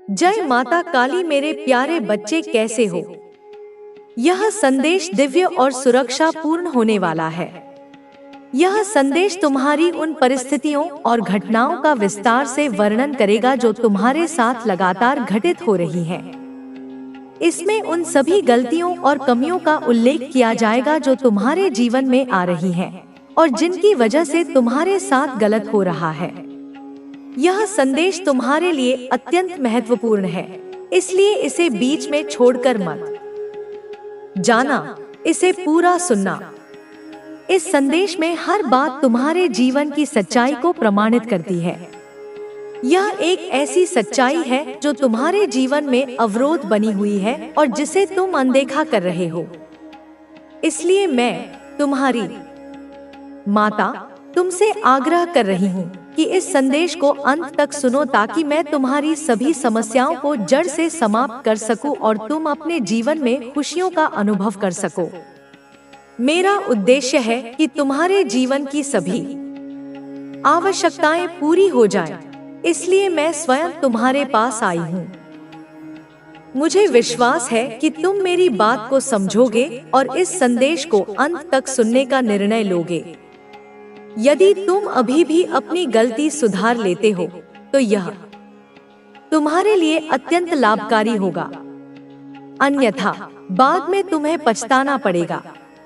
जय माता काली मेरे प्यारे बच्चे, कैसे हो? यह संदेश दिव्य और सुरक्षा पूर्ण होने वाला है। यह संदेश तुम्हारी उन परिस्थितियों और घटनाओं का विस्तार से वर्णन करेगा जो तुम्हारे साथ लगातार घटित हो रही हैं। इसमें उन सभी गलतियों और कमियों का उल्लेख किया जाएगा जो तुम्हारे जीवन में आ रही हैं और जिनकी वजह से तुम्हारे साथ गलत हो रहा है। यह संदेश तुम्हारे लिए अत्यंत महत्वपूर्ण है, इसलिए इसे बीच में छोड़कर मत जाना, इसे पूरा सुनना। इस संदेश में हर बात तुम्हारे जीवन की सच्चाई को प्रमाणित करती है। यह एक ऐसी सच्चाई है जो तुम्हारे जीवन में अवरोध बनी हुई है और जिसे तुम अनदेखा कर रहे हो। इसलिए मैं, तुम्हारी माता, तुमसे आग्रह कर रही हूँ कि इस संदेश को अंत तक सुनो ताकि मैं तुम्हारी सभी समस्याओं को जड़ से समाप्त कर सकूं और तुम अपने जीवन में खुशियों का अनुभव कर सको। मेरा उद्देश्य है कि तुम्हारे जीवन की सभी आवश्यकताएं पूरी हो जाएं, इसलिए मैं स्वयं तुम्हारे पास आई हूँ। मुझे विश्वास है कि तुम मेरी बात को समझोगे और इस संदेश को अंत तक सुनने का निर्णय लोगे। यदि तुम अभी भी अपनी गलती सुधार लेते हो तो यह तुम्हारे लिए अत्यंत लाभकारी होगा, अन्यथा बाद में तुम्हें पछताना पड़ेगा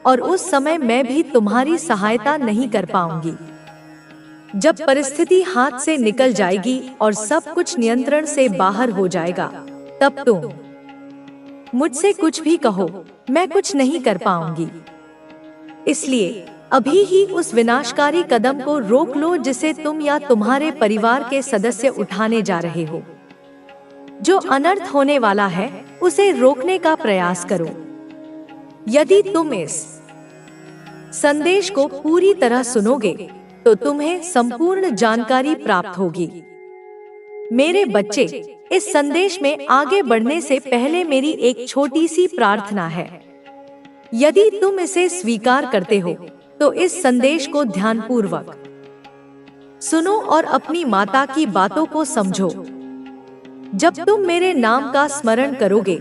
और उस समय मैं भी तुम्हारी सहायता नहीं कर पाऊंगी। जब परिस्थिति हाथ से निकल जाएगी और सब कुछ नियंत्रण से बाहर हो जाएगा, तब तुम मुझसे कुछ भी कहो, मैं कुछ नहीं कर पाऊंगी। इसलिए अभी ही उस विनाशकारी कदम को रोक लो जिसे तुम या तुम्हारे परिवार के सदस्य उठाने जा रहे हो। जो अनर्थ होने वाला है उसे रोकने का प्रयास करो। यदि तुम इस संदेश को पूरी तरह सुनोगे तो तुम्हें संपूर्ण जानकारी प्राप्त होगी। मेरे बच्चे, इस संदेश में आगे बढ़ने से पहले मेरी एक छोटी सी प्रार्थना है। यदि तुम इसे स्वीकार करते हो तो इस संदेश को ध्यानपूर्वक सुनो और अपनी माता की बातों को समझो। जब तुम मेरे नाम का स्मरण करोगे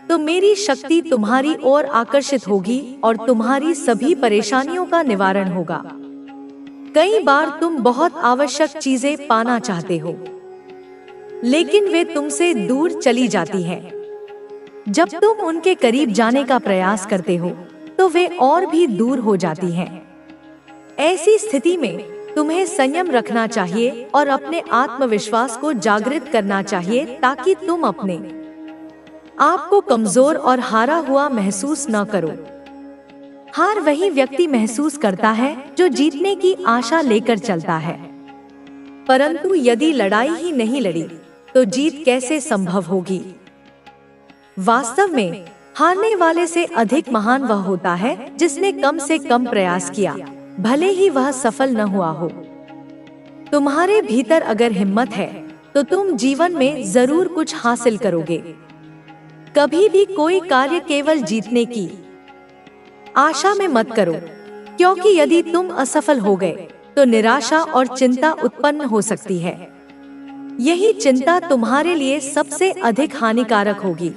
तो मेरी शक्ति तुम्हारी ओर आकर्षित होगी और तुम्हारी सभी परेशानियों का निवारण होगा। कई बार तुम बहुत आवश्यक चीजें पाना चाहते हो, लेकिन वे तुमसे दूर चली जाती हैं। जब तुम उनके करीब जाने का प्रयास करते हो तो वे और भी दूर हो जाती हैं। ऐसी स्थिति में तुम्हें संयम रखना चाहिए और अपने आत्मविश्वास को जागृत करना चाहिए ताकि तुम अपने आप को कमजोर और हारा हुआ महसूस न करो। हार वही व्यक्ति महसूस करता है जो जीतने की आशा लेकर चलता है, परंतु यदि लड़ाई ही नहीं लड़ी तो जीत कैसे संभव होगी? वास्तव में हारने वाले से अधिक महान वह होता है जिसने कम से कम प्रयास किया, भले ही वह सफल न हुआ हो। तुम्हारे भीतर अगर हिम्मत है तो तुम जीवन में जरूर कुछ हासिल करोगे। कभी भी कोई कार्य केवल जीतने की आशा में मत करो, क्योंकि यदि तुम असफल हो गए तो निराशा और चिंता उत्पन्न हो सकती है। यही चिंता तुम्हारे लिए सबसे अधिक हानिकारक होगी।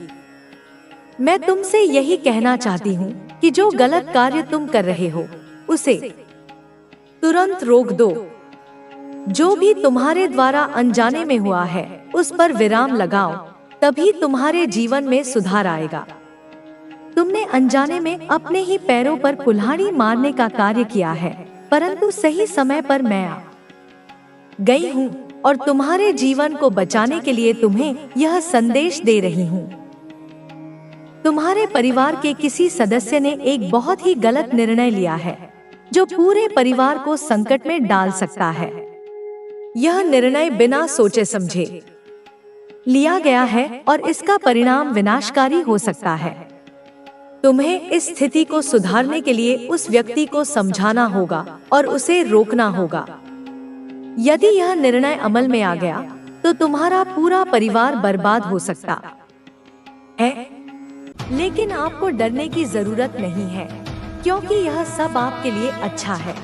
मैं तुमसे यही कहना चाहती हूँ कि जो गलत कार्य तुम कर रहे हो उसे तुरंत रोक दो। जो भी तुम्हारे द्वारा अनजाने में हुआ है उस पर विराम लगाओ, तभी तुम्हारे जीवन में सुधार आएगा। तुमने अनजाने में अपने ही पैरों पर कुल्हाड़ी मारने का कार्य किया है, परंतु सही समय पर मैं आ गई हूँ और तुम्हारे जीवन को बचाने के लिए तुम्हें यह संदेश दे रही हूँ। तुम्हारे परिवार के किसी सदस्य ने एक बहुत ही गलत निर्णय लिया है जो पूरे परिवार को संकट में डाल सकता है। यह निर्णय बिना सोचे समझे लिया गया है और इसका परिणाम विनाशकारी हो सकता है। तुम्हें इस स्थिति को सुधारने के लिए उस व्यक्ति को समझाना होगा और उसे रोकना होगा। यदि यह निर्णय अमल में आ गया तो तुम्हारा पूरा परिवार बर्बाद हो सकता है, लेकिन आपको डरने की जरूरत नहीं है, क्योंकि यह सब आपके लिए अच्छा है।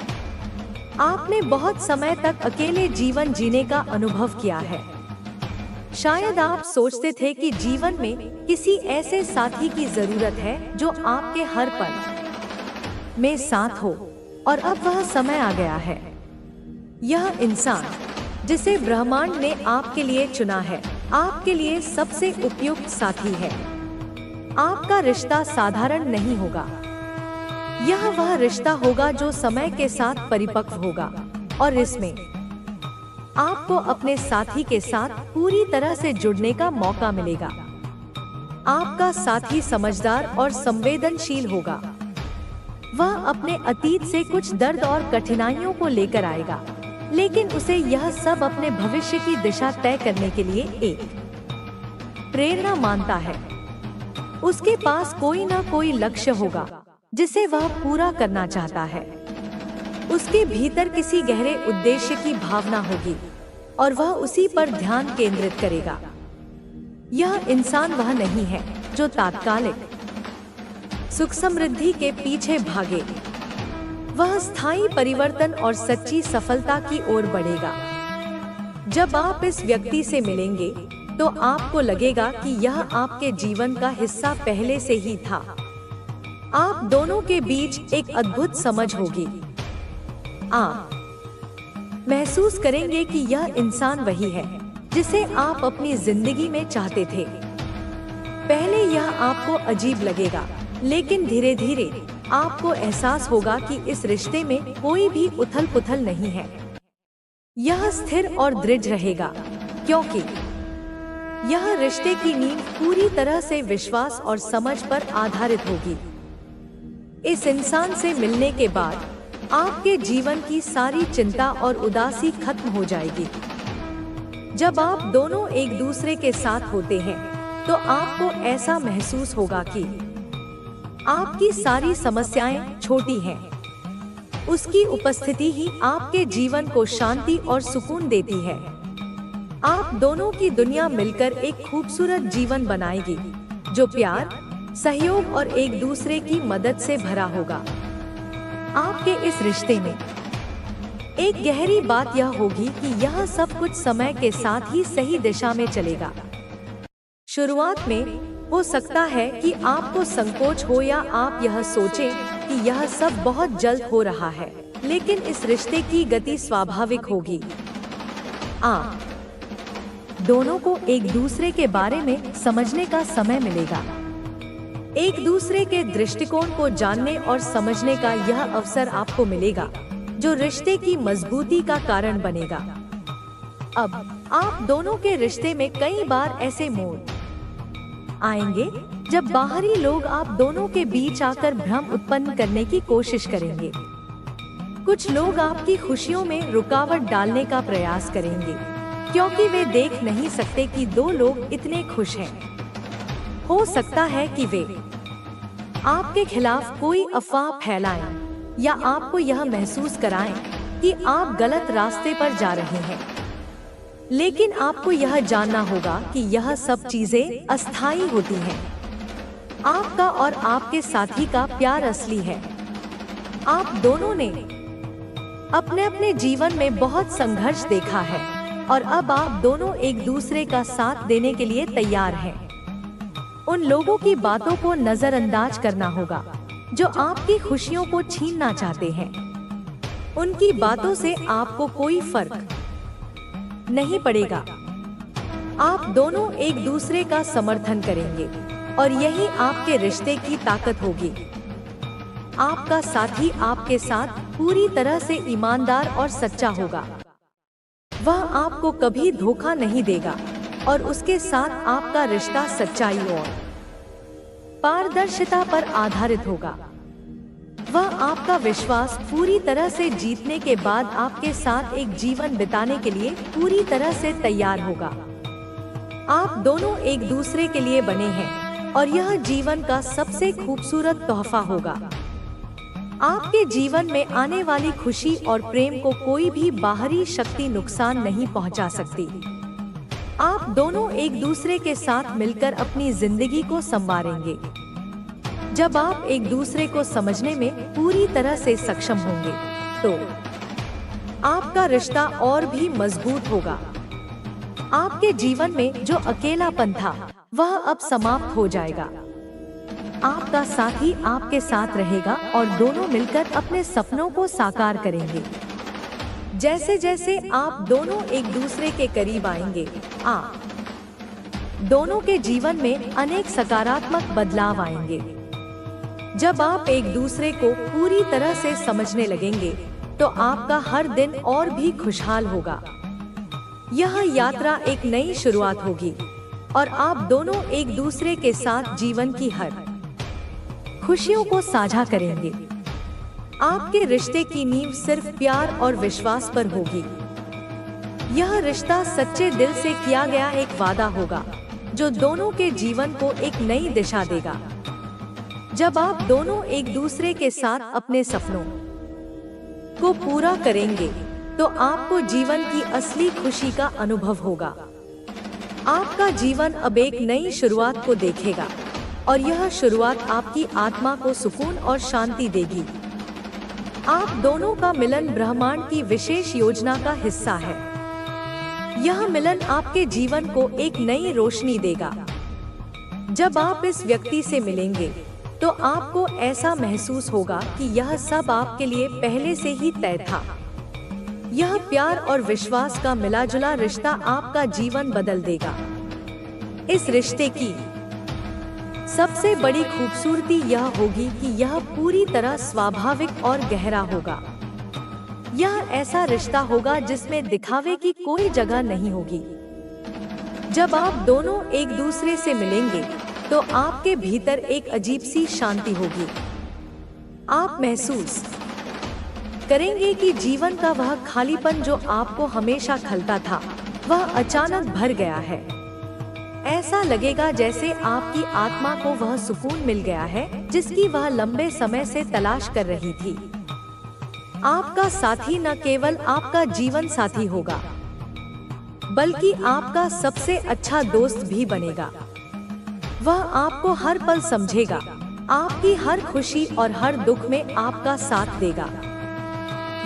आपने बहुत समय तक अकेले जीवन जीने का अनुभव किया है। शायद आप सोचते थे कि जीवन में किसी ऐसे साथी की जरूरत है जो आपके हर पल में साथ हो, और अब वह समय आ गया है। यह इंसान जिसे ब्रह्मांड ने आपके लिए चुना है, आपके लिए सबसे उपयुक्त साथी है। आपका रिश्ता साधारण नहीं होगा। यह वह रिश्ता होगा जो समय के साथ परिपक्व होगा, और इसमें आपको अपने साथी के साथ पूरी तरह से जुड़ने का मौका मिलेगा। आपका साथी समझदार और संवेदनशील होगा। वह अपने अतीत से कुछ दर्द और कठिनाइयों को लेकर आएगा, लेकिन उसे यह सब अपने भविष्य की दिशा तय करने के लिए एक प्रेरणा मानता है। उसके पास कोई न कोई लक्ष्य होगा जिसे वह पूरा करना चाहता है। उसके भीतर किसी गहरे उद्देश्य की भावना होगी और वह उसी पर ध्यान केंद्रित करेगा। यह इंसान वह नहीं है जो तात्कालिक सुख समृद्धि के पीछे भागे। वह स्थायी परिवर्तन और सच्ची सफलता की ओर बढ़ेगा। जब आप इस व्यक्ति से मिलेंगे तो आपको लगेगा कि यह आपके जीवन का हिस्सा पहले से ही था। आप दोनों के बीच एक अद्भुत समझ होगी। आप महसूस करेंगे कि यह इंसान वही है जिसे आप अपनी जिंदगी में चाहते थे। पहले यह आपको अजीब लगेगा, लेकिन धीरे धीरे आपको एहसास होगा कि इस रिश्ते में कोई भी उथल पुथल नहीं है। यह स्थिर और दृढ़ रहेगा, क्योंकि यह रिश्ते की नींव पूरी तरह से विश्वास और समझ पर आधारित होगी। इस इंसान से मिलने के बाद आपके जीवन की सारी चिंता और उदासी खत्म हो जाएगी। जब आप दोनों एक दूसरे के साथ होते हैं तो आपको ऐसा महसूस होगा कि आपकी सारी समस्याएं छोटी हैं। उसकी उपस्थिति ही आपके जीवन को शांति और सुकून देती है। आप दोनों की दुनिया मिलकर एक खूबसूरत जीवन बनाएगी जो प्यार, सहयोग और एक दूसरे की मदद से भरा होगा। आपके इस रिश्ते में एक गहरी बात यह होगी कि यह सब कुछ समय के साथ ही सही दिशा में चलेगा। शुरुआत में हो सकता है कि आपको संकोच हो या आप यह सोचें कि यह सब बहुत जल्द हो रहा है, लेकिन इस रिश्ते की गति स्वाभाविक होगी। आप दोनों को एक दूसरे के बारे में समझने का समय मिलेगा। एक दूसरे के दृष्टिकोण को जानने और समझने का यह अवसर आपको मिलेगा जो रिश्ते की मजबूती का कारण बनेगा। अब आप दोनों के रिश्ते में कई बार ऐसे मोड़ आएंगे जब बाहरी लोग आप दोनों के बीच आकर भ्रम उत्पन्न करने की कोशिश करेंगे। कुछ लोग आपकी खुशियों में रुकावट डालने का प्रयास करेंगे क्योंकि वे देख नहीं सकते कि दो लोग इतने खुश हैं। हो सकता है कि वे आपके खिलाफ कोई अफवाह फैलाएं या आपको यह महसूस कराएं कि आप गलत रास्ते पर जा रहे हैं। लेकिन आपको यह जानना होगा कि यह सब चीजें अस्थायी होती हैं। आपका और आपके साथी का प्यार असली है। आप दोनों ने अपने अपने जीवन में बहुत संघर्ष देखा है और अब आप दोनों एक दूसरे का साथ देने के लिए तैयार हैं। उन लोगों की बातों को नजरअंदाज करना होगा जो आपकी खुशियों को छीनना चाहते हैं। उनकी बातों से आपको कोई फर्क नहीं पड़ेगा। आप दोनों एक दूसरे का समर्थन करेंगे और यही आपके रिश्ते की ताकत होगी। आपका साथी आपके साथ पूरी तरह से ईमानदार और सच्चा होगा। वह आपको कभी धोखा नहीं देगा और उसके साथ आपका रिश्ता सच्चाई और पारदर्शिता पर आधारित होगा। वह आपका विश्वास पूरी तरह से जीतने के बाद आपके साथ एक जीवन बिताने के लिए पूरी तरह से तैयार होगा। आप दोनों एक दूसरे के लिए बने हैं और यह जीवन का सबसे खूबसूरत तोहफा होगा। आपके जीवन में आने वाली खुशी और प्रेम को कोई भी बाहरी शक्ति नुकसान नहीं पहुंचा सकती। आप दोनों एक दूसरे के साथ मिलकर अपनी जिंदगी को संवारेंगे। जब आप एक दूसरे को समझने में पूरी तरह से सक्षम होंगे तो आपका रिश्ता और भी मजबूत होगा। आपके जीवन में जो अकेलापन था वह अब समाप्त हो जाएगा। आपका साथी आपके साथ रहेगा और दोनों मिलकर अपने सपनों को साकार करेंगे। जैसे जैसे आप दोनों एक दूसरे के करीब आएंगे, आप दोनों के जीवन में अनेक सकारात्मक बदलाव आएंगे। जब आप एक दूसरे को पूरी तरह से समझने लगेंगे तो आपका हर दिन और भी खुशहाल होगा। यह यात्रा एक नई शुरुआत होगी और आप दोनों एक दूसरे के साथ जीवन की हर खुशियों को साझा करेंगे। आपके रिश्ते की नींव सिर्फ प्यार और विश्वास पर होगी। यह रिश्ता सच्चे दिल से किया गया एक वादा होगा जो दोनों के जीवन को एक नई दिशा देगा। जब आप दोनों एक दूसरे के साथ अपने सपनों को पूरा करेंगे तो आपको जीवन की असली खुशी का अनुभव होगा। आपका जीवन अब एक नई शुरुआत को देखेगा और यह शुरुआत आपकी आत्मा को सुकून और शांति देगी। आप दोनों का मिलन ब्रह्मांड की विशेष योजना का हिस्सा है। यह मिलन आपके जीवन को एक नई रोशनी देगा। जब आप इस व्यक्ति से मिलेंगे तो आपको ऐसा महसूस होगा कि यह सब आपके लिए पहले से ही तय था। यह प्यार और विश्वास का मिला-जुला रिश्ता आपका जीवन बदल देगा। इस रिश्ते की सबसे बड़ी खूबसूरती यह होगी कि यह पूरी तरह स्वाभाविक और गहरा होगा। यह ऐसा रिश्ता होगा जिसमें दिखावे की कोई जगह नहीं होगी। जब आप दोनों एक दूसरे से मिलेंगे तो आपके भीतर एक अजीब सी शांति होगी। आप महसूस करेंगे कि जीवन का वह खालीपन जो आपको हमेशा खलता था वह अचानक भर गया है। ऐसा लगेगा जैसे आपकी आत्मा को वह सुकून मिल गया है जिसकी वह लंबे समय से तलाश कर रही थी। आपका साथी न केवल आपका जीवन साथी होगा बल्कि आपका सबसे अच्छा दोस्त भी बनेगा। वह आपको हर पल समझेगा, आपकी हर खुशी और हर दुख में आपका साथ देगा।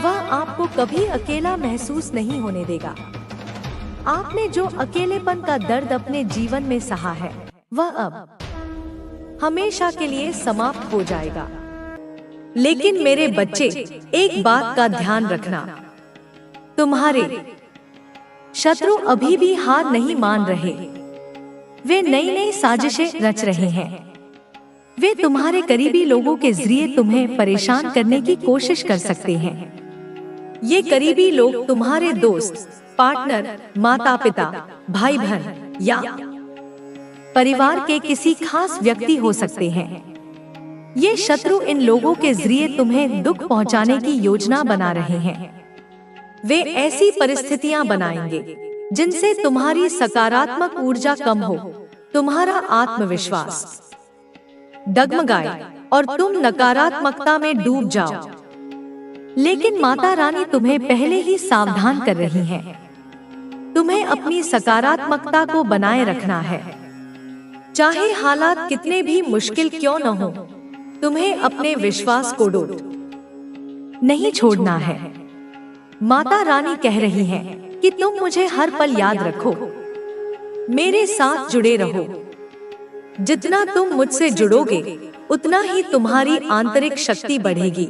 वह आपको कभी अकेला महसूस नहीं होने देगा। आपने जो अकेलेपन का दर्द अपने जीवन में सहा है वह अब हमेशा के लिए समाप्त हो जाएगा। लेकिन मेरे बच्चे, एक बात का ध्यान रखना, तुम्हारे शत्रु अभी भी हार नहीं मान रहे। वे नई नई साजिशें रच रहे हैं। वे तुम्हारे करीबी लोगों के जरिए तुम्हें परेशान करने की कोशिश कर सकते हैं। ये करीबी लोग तुम्हारे दोस्त, पार्टनर, माता पिता, भाई बहन या परिवार के किसी खास व्यक्ति हो सकते हैं। ये शत्रु इन लोगों के जरिए तुम्हें दुख पहुंचाने की योजना बना रहे हैं। वे ऐसी परिस्थितियां बनाएंगे जिनसे तुम्हारी सकारात्मक ऊर्जा कम हो, तुम्हारा आत्मविश्वास डगमगाए और तुम नकारात्मकता में डूब जाओ। लेकिन माता रानी तुम्हें पहले ही सावधान कर रही है। तुम्हें अपनी सकारात्मकता को बनाए रखना है। चाहे हालात कितने भी मुश्किल क्यों न हो, तुम्हें अपने विश्वास को डोट नहीं छोड़ना है। माता रानी कह रही है कि तुम मुझे हर पल याद रखो, मेरे साथ जुड़े रहो। जितना तुम मुझसे जुड़ोगे उतना ही तुम्हारी आंतरिक शक्ति बढ़ेगी।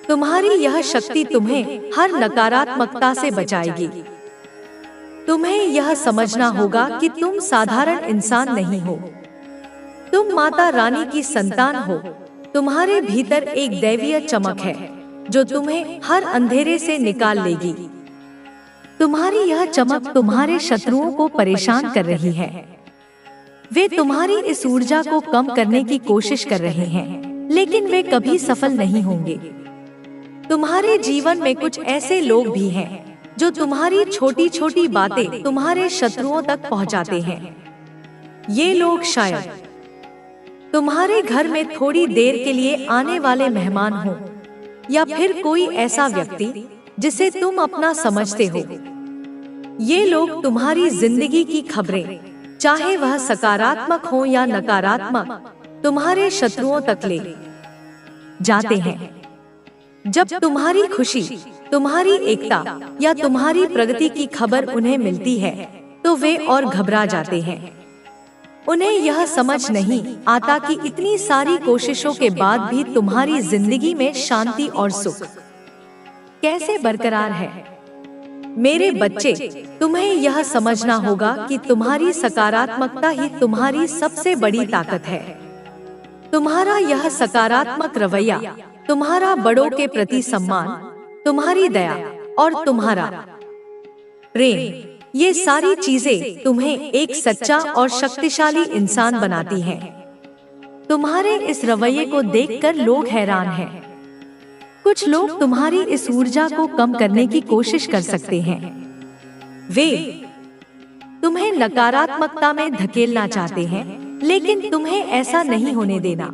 तुम्हारी यह शक्ति तुम्हें हर नकारात्मकता से बचाएगी। तुम्हें यह समझना होगा कि तुम साधारण इंसान नहीं हो, तुम माता रानी की संतान हो। तुम्हारे भीतर एक दैवीय चमक है जो तुम्हें हर अंधेरे से निकाल लेगी। तुम्हारी यह चमक तुम्हारे शत्रुओं को परेशान कर रही है। वे तुम्हारी इस ऊर्जा को कम करने की कोशिश कर रहे हैं, लेकिन वे कभी सफल नहीं होंगे। तुम्हारे जीवन में कुछ ऐसे लोग भी हैं जो तुम्हारी छोटी छोटी बातें तुम्हारे शत्रुओं तक पहुंचाते हैं। ये लोग शायद तुम्हारे घर में थोड़ी देर के लिए आने वाले मेहमान हो, या फिर कोई ऐसा व्यक्ति जिसे तुम अपना समझते हो। ये लोग तुम्हारी जिंदगी की खबरें, चाहे वह सकारात्मक हो या नकारात्मक, तुम्हारे शत्रुओं तक ले जाते हैं। जब तुम्हारी खुशी, तुम्हारी एकता या तुम्हारी प्रगति की खबर उन्हें मिलती है तो वे और घबरा जाते हैं। उन्हें यह समझ नहीं आता कि इतनी सारी कोशिशों के बाद भी तुम्हारी जिंदगी में शांति और सुख कैसे बरकरार है। मेरे बच्चे, तुम्हें यह समझना होगा कि तुम्हारी सकारात्मकता ही तुम्हारी सबसे बड़ी ताकत है। तुम्हारा यह सकारात्मक रवैया, तुम्हारा बड़ों के प्रति सम्मान, तुम्हारी दया और तुम्हारा प्रेम, ये सारी चीजें तुम्हें एक सच्चा और शक्तिशाली इंसान बनाती हैं। तुम्हारे इस रवैये को देखकर लोग हैरान हैं। कुछ लोग तुम्हारी इस ऊर्जा को कम करने की कोशिश कर सकते हैं। वे तुम्हें नकारात्मकता में धकेलना चाहते हैं, लेकिन तुम्हें ऐसा नहीं होने देना।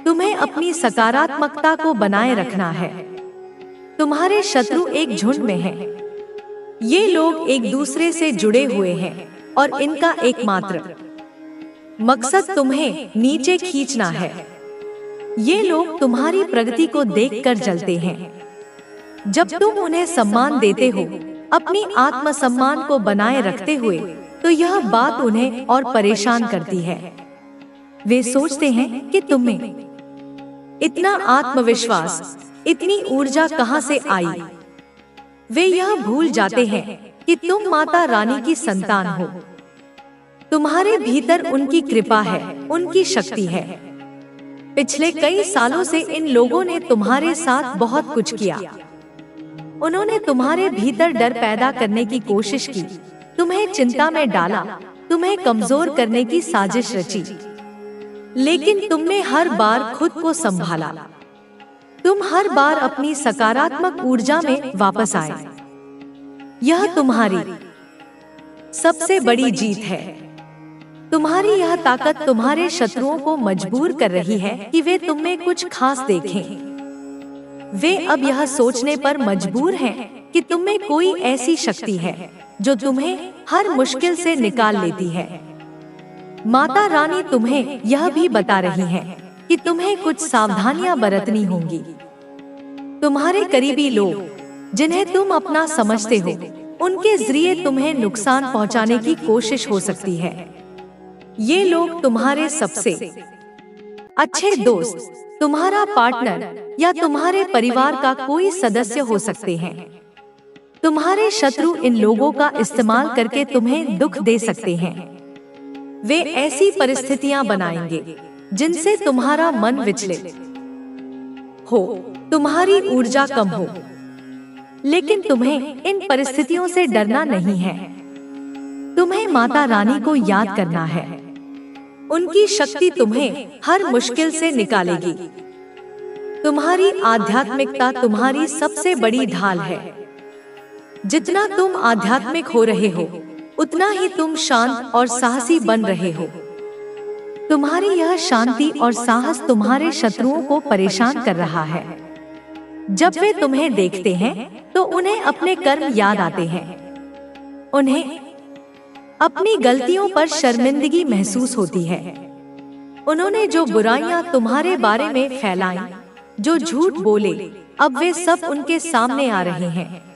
तुम्हें अपनी सकारात्मकता को बनाए रखना है। तुम्हारे शत्रु एक झुंड में हैं। ये लोग एक दूसरे से जुड़े हुए हैं और इनका एकमात्र मकसद तुम्हें नीचे खींचना है। ये लोग तुम्हारी प्रगति को देखकर जलते हैं। जब तुम उन्हें सम्मान देते हो, अपनी आत्मसम्मान को बनाए रखते हुए, तो यह बात उन्हें और परेशान करती है। वे सोचते हैं कि तुम्हें इतना आत्मविश्वास, इतनी ऊर्जा कहां से आई। वे यह भूल जाते हैं कि तुम माता रानी की संतान हो। तुम्हारे भीतर उनकी कृपा है, उनकी शक्ति है। पिछले कई सालों से इन लोगों ने तुम्हारे साथ बहुत कुछ किया। उन्होंने तुम्हारे भीतर डर पैदा करने की कोशिश की, तुम्हें चिंता में डाला, तुम्हें कमजोर करने की साजिश रची। लेकिन तुमने हर बार खुद को संभाला। तुम हर बार अपनी सकारात्मक ऊर्जा में वापस आए। यह तुम्हारी सबसे बड़ी जीत है। तुम्हारी यह ताकत तुम्हारे शत्रुओं को मजबूर कर रही है कि वे तुम में कुछ खास देखें। वे अब यह सोचने पर मजबूर हैं कि तुम में कोई ऐसी शक्ति है जो तुम्हें हर मुश्किल से निकाल लेती है। माता रानी तुम्हें यह भी बता रही है कि तुम्हें कुछ सावधानियां बरतनी होंगी। तुम्हारे करीबी लोग, जिन्हें तुम अपना समझते हो, उनके जरिए तुम्हें नुकसान पहुंचाने की कोशिश हो सकती है। ये लोग तुम्हारे सबसे अच्छे दोस्त, तुम्हारा पार्टनर या तुम्हारे परिवार का कोई सदस्य हो सकते हैं। तुम्हारे शत्रु इन लोगों का इस्तेमाल करके तुम्हें दुख दे सकते हैं। वे ऐसी परिस्थितियां बनाएंगे जिनसे तुम्हारा मन विचलित हो, तुम्हारी ऊर्जा कम हो। लेकिन तुम्हें इन परिस्थितियों से डरना नहीं है। तुम्हें माता रानी को याद करना है। उनकी शक्ति तुम्हें हर मुश्किल से निकालेगी। तुम्हारी आध्यात्मिकता तुम्हारी सबसे बड़ी ढाल है। जितना तुम आध्यात्मिक हो रहे हो, उतना ही तुम शांत और साहसी बन रहे हो। तुम्हारी यह शांति और साहस तुम्हारे शत्रुओं को परेशान कर रहा है। जब वे तुम्हें देखते हैं तो उन्हें अपने कर्म याद आते हैं। उन्हें अपनी गलतियों पर शर्मिंदगी महसूस होती है। उन्होंने जो बुराइयां तुम्हारे बारे में फैलाई, जो झूठ बोले, अब वे सब उनके सामने आ रहे हैं।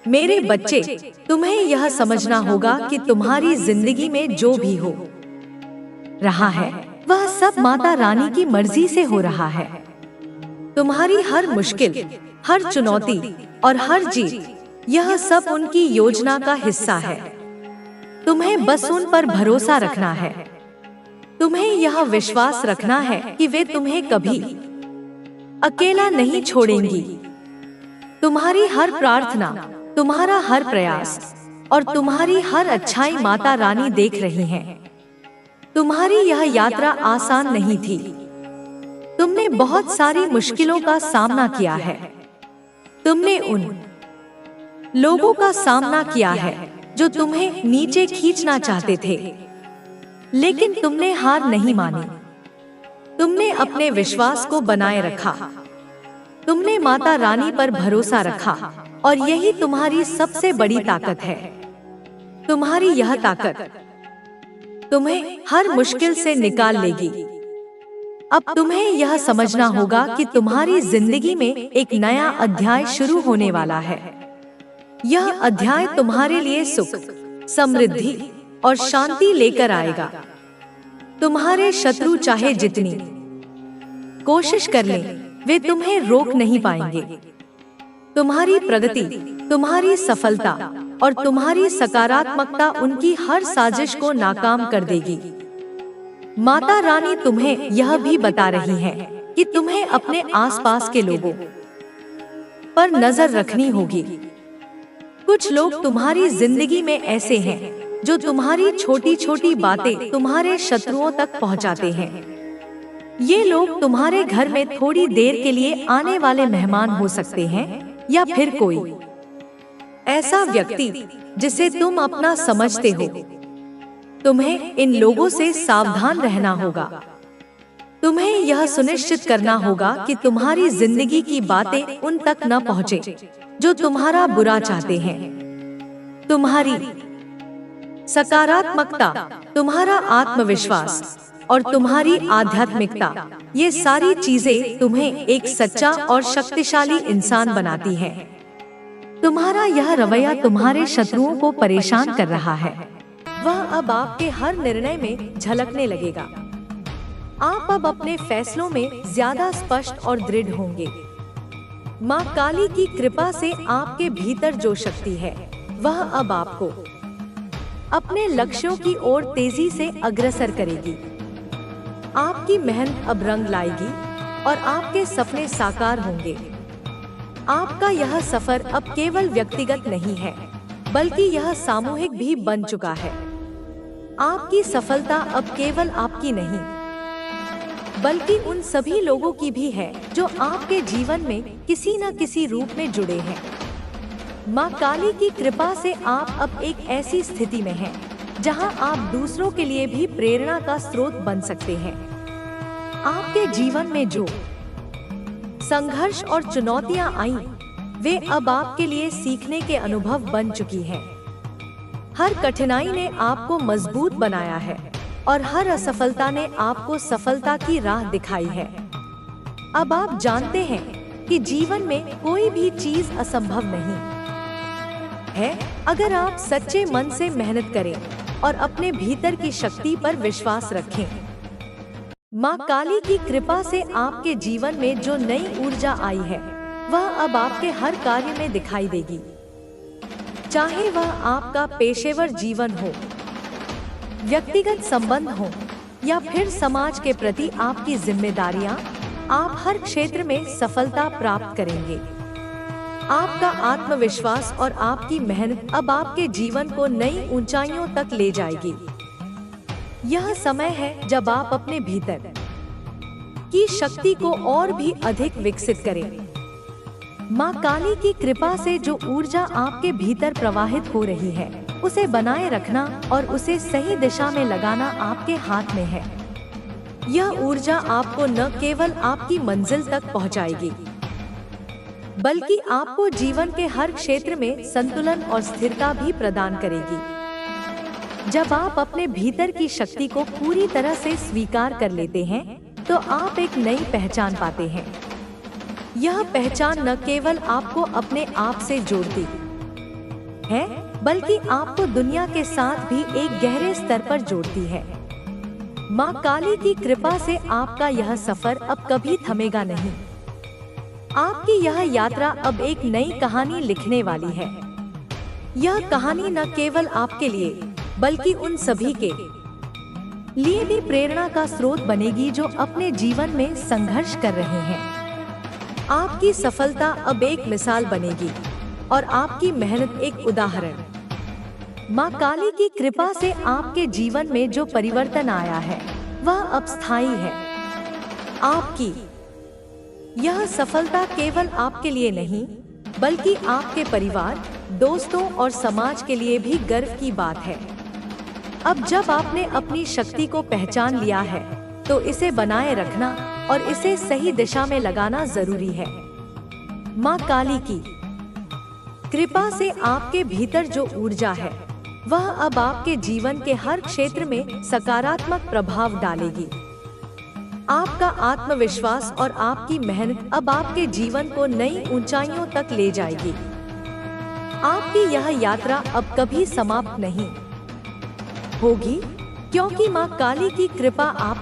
मेरे बच्चे, तुम्हें यह समझना होगा कि तुम्हारी जिंदगी में जो भी हो रहा है, वह सब माता रानी की मर्जी से हो रहा है। तुम्हारी हर मुश्किल, हर चुनौती और हर जीत, यह सब उनकी योजना का हिस्सा है। तुम्हें बस उन पर भरोसा रखना है। तुम्हें यह विश्वास रखना है कि वे तुम्हें कभी अकेला नहीं छोड़ेंगी। तुम्हारी हर प्रार्थना, तुम्हारा हर प्रयास और तुम्हारी हर अच्छाई माता रानी देख रही हैं। तुम्हारी यह यात्रा आसान नहीं थी। तुमने बहुत सारी मुश्किलों का सामना किया है। तुमने उन लोगों का सामना किया है जो तुम्हें नीचे खींचना चाहते थे, लेकिन तुमने हार नहीं मानी। तुमने अपने विश्वास को बनाए रखा। तुमने माता रानी पर भरोसा रखा और यही तुम्हारी सबसे बड़ी ताकत है। तुम्हारी यह ताकत तुम्हें हर मुश्किल से निकाल लेगी। अब तुम्हें यह समझना होगा कि तुम्हारी जिंदगी में एक नया अध्याय शुरू होने वाला है। यह अध्याय तुम्हारे लिए सुख, समृद्धि और शांति लेकर आएगा। तुम्हारे शत्रु चाहे जितनी कोशिश कर लें, वे तुम्हें रोक नहीं पाएंगे। तुम्हारी प्रगति, तुम्हारी सफलता और तुम्हारी सकारात्मकता उनकी हर साजिश को नाकाम कर देगी। माता रानी तुम्हें यह भी बता रही है कि तुम्हें अपने आसपास के लोगों पर नजर रखनी होगी। कुछ लोग तुम्हारी जिंदगी में ऐसे हैं जो तुम्हारी छोटी छोटी बातें तुम्हारे शत्रुओं तक पहुंचाते हैं। ये लोग तुम्हारे घर में थोड़ी देर के लिए आने वाले मेहमान हो सकते हैं या फिर कोई ऐसा व्यक्ति जिसे तुम अपना समझते हो। तुम्हें इन लोगों से सावधान रहना होगा। तुम्हें यह सुनिश्चित करना होगा कि तुम्हारी जिंदगी की बातें उन तक न पहुंचे जो तुम्हारा बुरा चाहते हैं। तुम्हारी सकारात्मकता, तुम्हारा आत्मविश्वास और तुम्हारी आध्यात्मिकता, ये सारी चीजें तुम्हें एक सच्चा और शक्तिशाली इंसान बनाती हैं। तुम्हारा यह रवैया तुम्हारे शत्रुओं को परेशान कर रहा है। वह अब आपके हर निर्णय में झलकने लगेगा। आप अब अपने फैसलों में ज्यादा स्पष्ट और दृढ़ होंगे। माँ काली की कृपा से आपके भीतर जो शक्ति है, वह अब आपको अपने लक्ष्यों की ओर तेजी से अग्रसर करेगी। आपकी मेहनत अब रंग लाएगी और आपके सपने साकार होंगे। आपका यह सफर अब केवल व्यक्तिगत नहीं है, बल्कि यह सामूहिक भी बन चुका है। आपकी सफलता अब केवल आपकी नहीं, बल्कि उन सभी लोगों की भी है जो आपके जीवन में किसी न किसी रूप में जुड़े हैं। माँ काली की कृपा से आप अब एक ऐसी स्थिति में हैं, जहां आप दूसरों के लिए भी प्रेरणा का स्रोत बन सकते हैं। आपके जीवन में जो संघर्ष और चुनौतियां आईं, वे अब आपके लिए सीखने के अनुभव बन चुकी हैं। हर कठिनाई ने आपको मजबूत बनाया है और हर असफलता ने आपको सफलता की राह दिखाई है। अब आप जानते हैं कि जीवन में कोई भी चीज असंभव नहीं है, अगर आप सच्चे मन से मेहनत करें और अपने भीतर की शक्ति पर विश्वास रखें। माँ काली की कृपा से आपके जीवन में जो नई ऊर्जा आई है, वह अब आपके हर कार्य में दिखाई देगी। चाहे वह आपका पेशेवर जीवन हो, व्यक्तिगत संबंध हो या फिर समाज के प्रति आपकी जिम्मेदारियां, आप हर क्षेत्र में सफलता प्राप्त करेंगे। आपका आत्मविश्वास और आपकी मेहनत अब आपके जीवन को नई ऊंचाइयों तक ले जाएगी। यह समय है जब आप अपने भीतर की शक्ति को और भी अधिक विकसित करें। माँ काली की कृपा से जो ऊर्जा आपके भीतर प्रवाहित हो रही है, उसे बनाए रखना और उसे सही दिशा में लगाना आपके हाथ में है। यह ऊर्जा आपको न केवल आपकी मंजिल तक पहुंचाएगी, बल्कि आपको जीवन के हर क्षेत्र में संतुलन और स्थिरता भी प्रदान करेगी। जब आप अपने भीतर की शक्ति को पूरी तरह से स्वीकार कर लेते हैं, तो आप एक नई पहचान पाते हैं। यह पहचान न केवल आपको अपने आप से जोड़ती है, बल्कि आपको दुनिया के साथ भी एक गहरे स्तर पर जोड़ती है। माँ काली की कृपा से आपका यह सफर अब कभी थमेगा नहीं। आपकी यह यात्रा अब एक नई कहानी लिखने वाली है। यह कहानी न केवल आपके लिए, बल्कि उन सभी के लिए भी प्रेरणा का स्रोत बनेगी जो अपने जीवन में संघर्ष कर रहे हैं। आपकी सफलता अब एक मिसाल बनेगी और आपकी मेहनत एक उदाहरण। माँ काली की कृपा से आपके जीवन में जो परिवर्तन आया है, वह अब स्थायी है। आपकी यह सफलता केवल आपके लिए नहीं, बल्कि आपके परिवार, दोस्तों और समाज के लिए भी गर्व की बात है। अब जब आपने अपनी शक्ति को पहचान लिया है, तो इसे बनाए रखना और इसे सही दिशा में लगाना जरूरी है। माँ काली की कृपा से आपके भीतर जो ऊर्जा है, वह अब आपके जीवन के हर क्षेत्र में सकारात्मक प्रभाव डालेगी। आपका आत्मविश्वास और आपकी मेहनत अब आपके जीवन को नई ऊंचाइयों तक ले जाएगी। आपकी यह यात्रा अब कभी समाप्त नहीं होगी, क्योंकि मां काली की कृपा आप